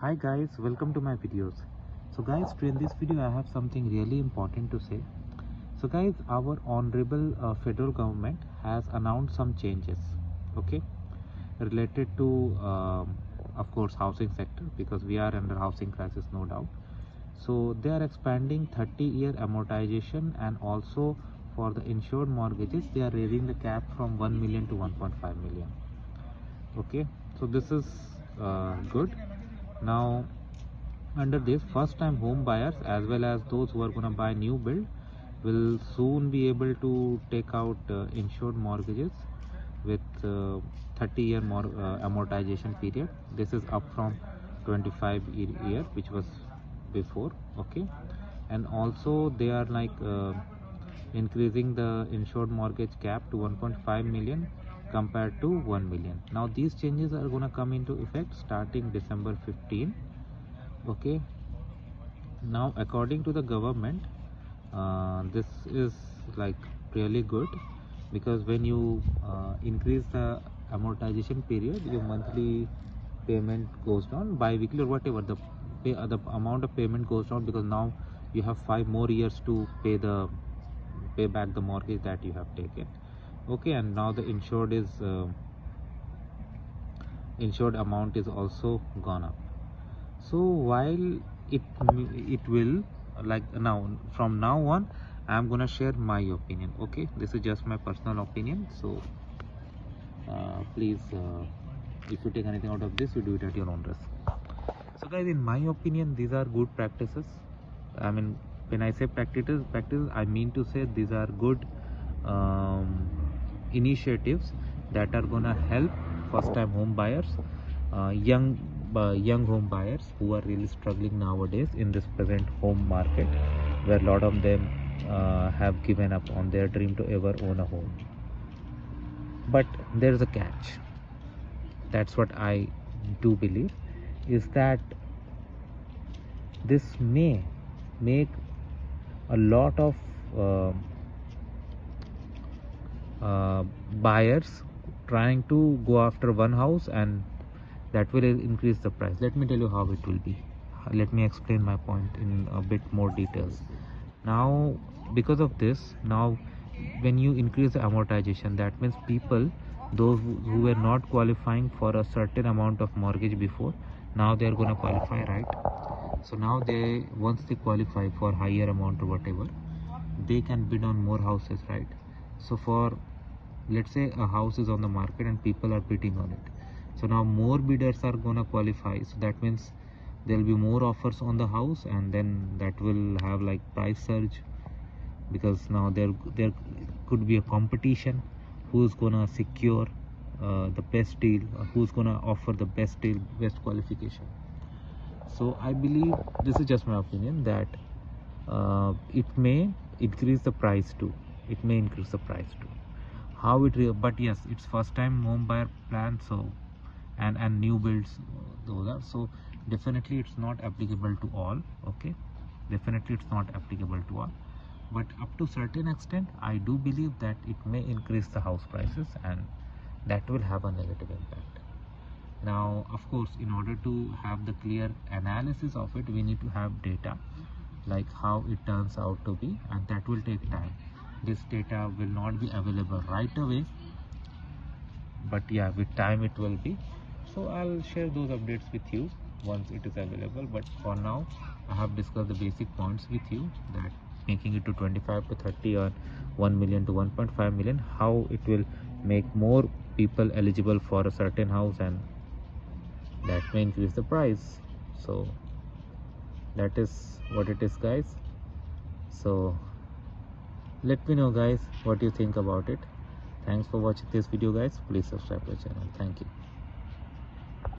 Hi guys, welcome to my videos. So guys, in this video I have something really important to say. So guys, our honorable federal government has announced some changes, okay, related to of course housing sector, because we are under housing crisis, no doubt. So they are expanding 30-year amortization, and also for the insured mortgages they are raising the cap from 1 million to 1.5 million. Okay, so this is good. Now under this, first time home buyers as well as those who are going to buy new build will soon be able to take out insured mortgages with 30-year amortization period. This is up from 25 year which was before. Okay, and also they are like increasing the insured mortgage cap to 1.5 million compared to 1 million. Now these changes are going to come into effect starting December 15. Okay, now according to the government, this is like really good, because when you increase the amortization period, your monthly payment goes down, bi-weekly or whatever, the amount of payment goes down, because now you have 5 more years to pay back the mortgage that you have taken. Okay, and now the insured amount is also gone up. So while it will, like, now from now on I'm gonna share my opinion. Okay, this is just my personal opinion, so please, if you take anything out of this, you do it at your own risk. So guys, in my opinion, these are good practices. I mean, when I say practices, I mean to say these are good initiatives that are gonna help first time home buyers, young home buyers who are really struggling nowadays in this present home market, where a lot of them have given up on their dream to ever own a home. But there's a catch. That's what I do believe, is that this may make a lot of buyers trying to go after one house, and that will increase the price. Let me tell you how it will be. Let me explain my point in a bit more details. Now, because of this, now when you increase the amortization, that means people, those who were not qualifying for a certain amount of mortgage before, now they are going to qualify, right? So now once they qualify for higher amount or whatever, they can bid on more houses, right? So for, let's say, a house is on the market and people are bidding on it, so now more bidders are gonna qualify, so that means there will be more offers on the house, and then that will have like price surge, because now there could be a competition, who's gonna secure the best deal, who's gonna offer the best deal, best qualification. So I believe, this is just my opinion, that it may increase the price too. How it but yes, it's first time home buyer plan, so and new builds, those are, so definitely it's not applicable to all. Okay, definitely it's not applicable to all, but up to certain extent I do believe that it may increase the house prices, and that will have a negative impact. Now of course, in order to have the clear analysis of it, we need to have data, like how it turns out to be, and that will take time. This data will not be available right away, but yeah, with time it will be. So I'll share those updates with you once it is available, but for now I have discussed the basic points with you, that making it to 25 to 30 or 1 million to 1.5 million, how it will make more people eligible for a certain house, and that may increase the price. So that is what it is, guys. So let me know, guys, what you think about it. Thanks for watching this video, guys. Please subscribe to the channel. Thank you.